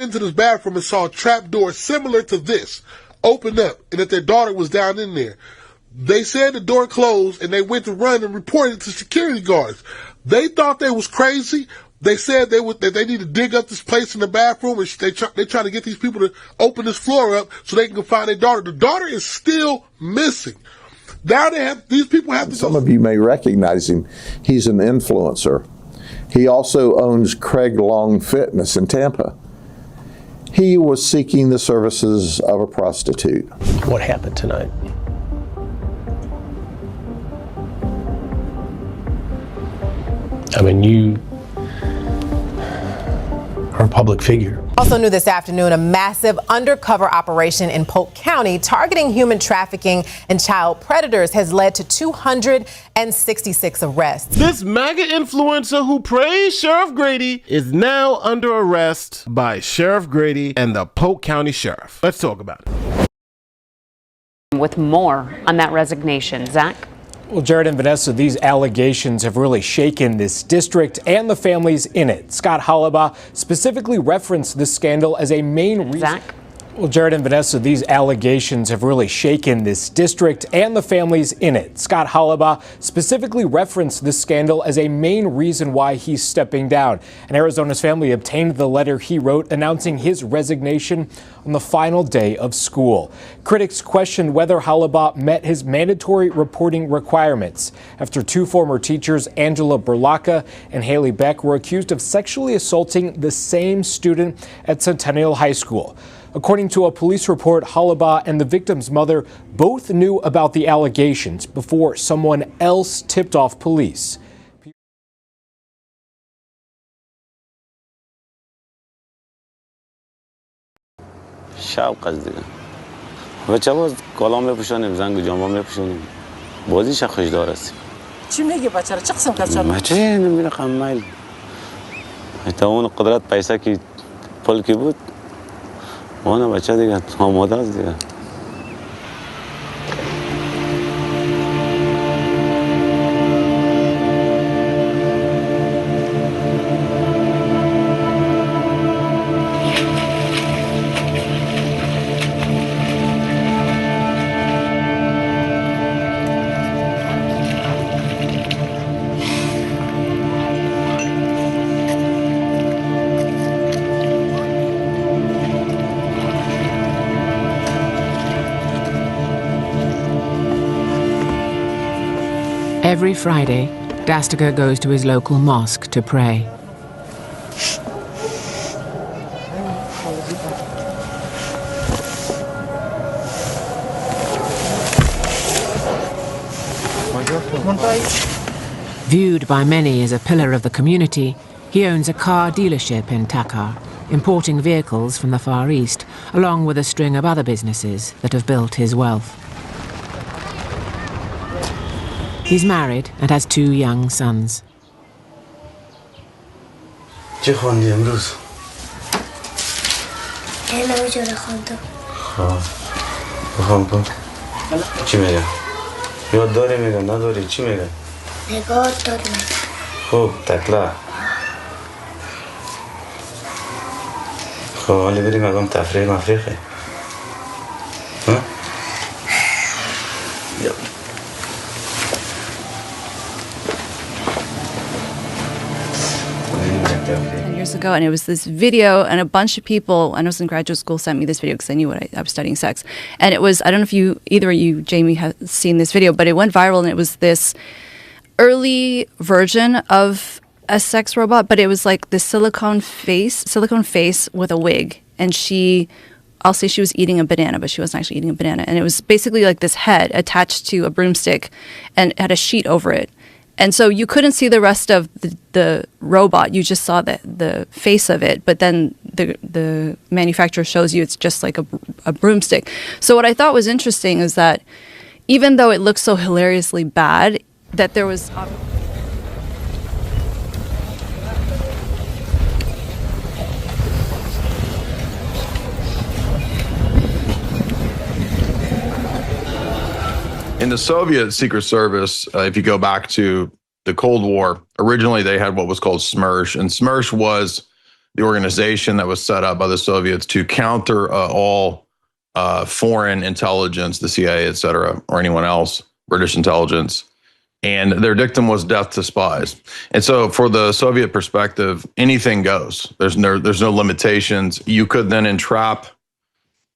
into this bathroom and saw a trap door similar to this open up, and that their daughter was down in there. They said the door closed, and they went to run and reported it to security guards. They thought they was crazy. They said that they need to dig up this place in the bathroom, and they try to get these people to open this floor up so they can find their daughter. The daughter is still missing. Now these people have to. Some of you may recognize him. He's an influencer. He also owns Craig Long Fitness in Tampa. He was seeking the services of a prostitute. What happened tonight? I mean, you are a public figure. Also new this afternoon, a massive undercover operation in Polk County targeting human trafficking and child predators has led to 266 arrests. This MAGA influencer who praised Sheriff Grady is now under arrest by Sheriff Grady and the Polk County Sheriff. Let's talk about it. With more on that resignation, Zach? Well, Jared and Vanessa, these allegations have really shaken this district and the families in it. Scott Hollabaugh specifically referenced this scandal as a main reason. Zach? Well, Jared and Vanessa, these allegations have really shaken this district and the families in it. Scott Hollabaugh specifically referenced this scandal as a main reason why he's stepping down. And Arizona's family obtained the letter he wrote announcing his resignation on the final day of school. Critics questioned whether Hollabaugh met his mandatory reporting requirements after two former teachers, Angela Berlacca and Haley Beck, were accused of sexually assaulting the same student at Centennial High School. According to a police report, Hollabaugh and the victim's mother both knew about the allegations before someone else tipped off police. شب قصدیه و چه باز کلام میپوشونیم زنگ جامعه میپوشونیم بازی چه خوشدار است چی میگه بچه را چه قسم کرد بچه نمیره خمیل تا اون قدرت پیسه کی پول کی بود اون بچه دیگه آماده است دیگه. Every Friday, Dastiger goes to his local mosque to pray. Viewed by many as a pillar of the community, he owns a car dealership in Takar, importing vehicles from the Far East, along with a string of other businesses that have built his wealth. He's married and has two young sons. چی خوندی امروز؟ علم جوره خوندم. بخوام کن. چی میگه؟ یاد داری میگه نداری چی میگه؟ نگاه داری میگه. خوب تکلا. خب حالی بریم اگم تفریح مفریخه. Years ago, and it was this video, and a bunch of people, I was in graduate school, sent me this video because I knew I was studying sex, and it was, I don't know if either of you, Jamie, have seen this video, but it went viral, and it was this early version of a sex robot, but it was like the silicone face with a wig, and I'll say she was eating a banana, but she wasn't actually eating a banana, and it was basically like this head attached to a broomstick, and had a sheet over it. And so you couldn't see the rest of the robot. You just saw the face of it. But then the manufacturer shows you it's just like a broomstick. So what I thought was interesting is that even though it looks so hilariously bad, that there was... In the Soviet Secret Service, if you go back to the Cold War, originally they had what was called SMERSH, and SMERSH was the organization that was set up by the Soviets to counter all foreign intelligence, the CIA, et cetera, or anyone else, British intelligence. And their dictum was death to spies. And so for the Soviet perspective, anything goes. There's no limitations. You could then entrap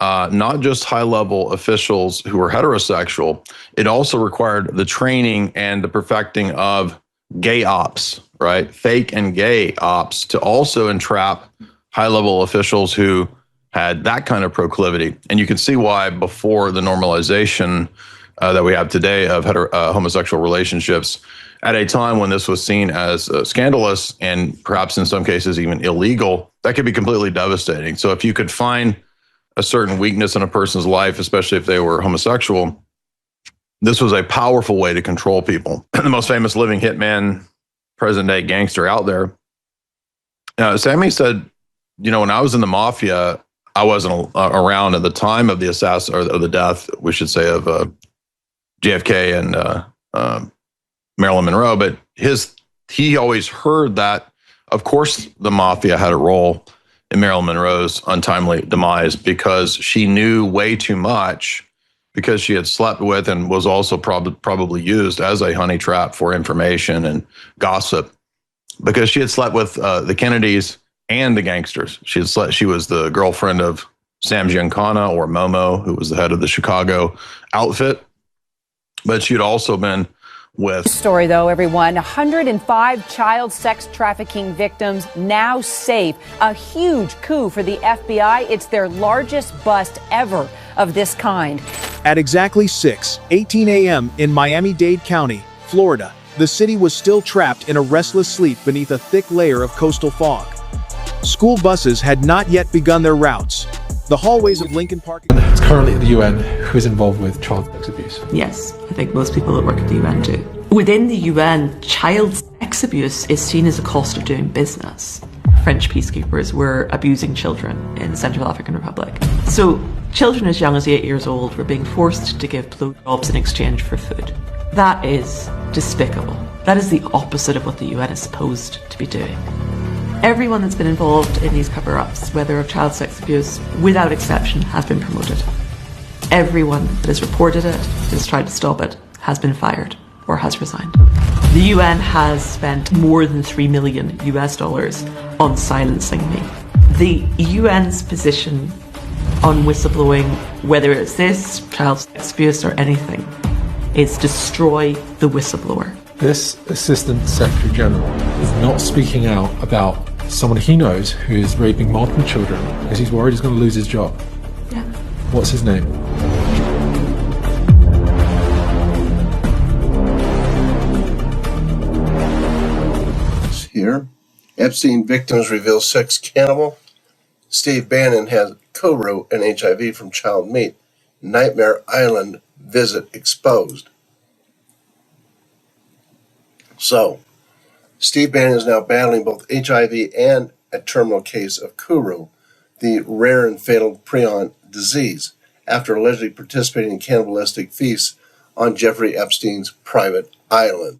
not just high-level officials who were heterosexual. It also required the training and the perfecting of gay ops, right? Fake and gay ops, to also entrap high-level officials who had that kind of proclivity. And you can see why before the normalization that we have today of homosexual relationships, at a time when this was seen as scandalous and perhaps in some cases even illegal, that could be completely devastating. So if you could find a certain weakness in a person's life, especially if they were homosexual, this was a powerful way to control people. The most famous living hitman, present day gangster out there. Sammy said, when I was in the Mafia, I wasn't around at the time of the the death, we should say, of JFK and Marilyn Monroe. But he always heard that, of course, the Mafia had a role in Marilyn Monroe's untimely demise because she knew way too much, because she had slept with and was also probably used as a honey trap for information and gossip, because she had slept with the Kennedys and the gangsters. She was the girlfriend of Sam Giancana, or Momo, who was the head of the Chicago outfit. But she had also been with... Story, though, everyone. 105 child sex trafficking victims now safe. A huge coup for the FBI. It's their largest bust ever of this kind. At exactly 6:18 a.m. in Miami-Dade County, Florida, the city was still trapped in a restless sleep beneath a thick layer of coastal fog. School buses had not yet begun their routes. The hallways of Lincoln Park... It's currently at the UN who is involved with child sex abuse. Yes, I think most people that work at the UN do. Within the UN, child sex abuse is seen as a cost of doing business. French peacekeepers were abusing children in the Central African Republic. So children as young as 8 years old were being forced to give blowjobs in exchange for food. That is despicable. That is the opposite of what the UN is supposed to be doing. Everyone that's been involved in these cover-ups, whether of child sex abuse, without exception, has been promoted. Everyone that has reported it, that has tried to stop it, has been fired or has resigned. The UN has spent more than $3 million on silencing me. The UN's position on whistleblowing, whether it's this, child sex abuse or anything, is destroy the whistleblower. This Assistant Secretary General is not speaking out about someone he knows who is raping multiple children because he's worried he's going to lose his job. Yeah. What's his name? Here, Epstein victims reveal sex cannibal. Steve Bannon has co-wrote an HIV from child meat. Nightmare Island visit exposed. So, Steve Bannon is now battling both HIV and a terminal case of Kuru, the rare and fatal prion disease, after allegedly participating in cannibalistic feasts on Jeffrey Epstein's private island.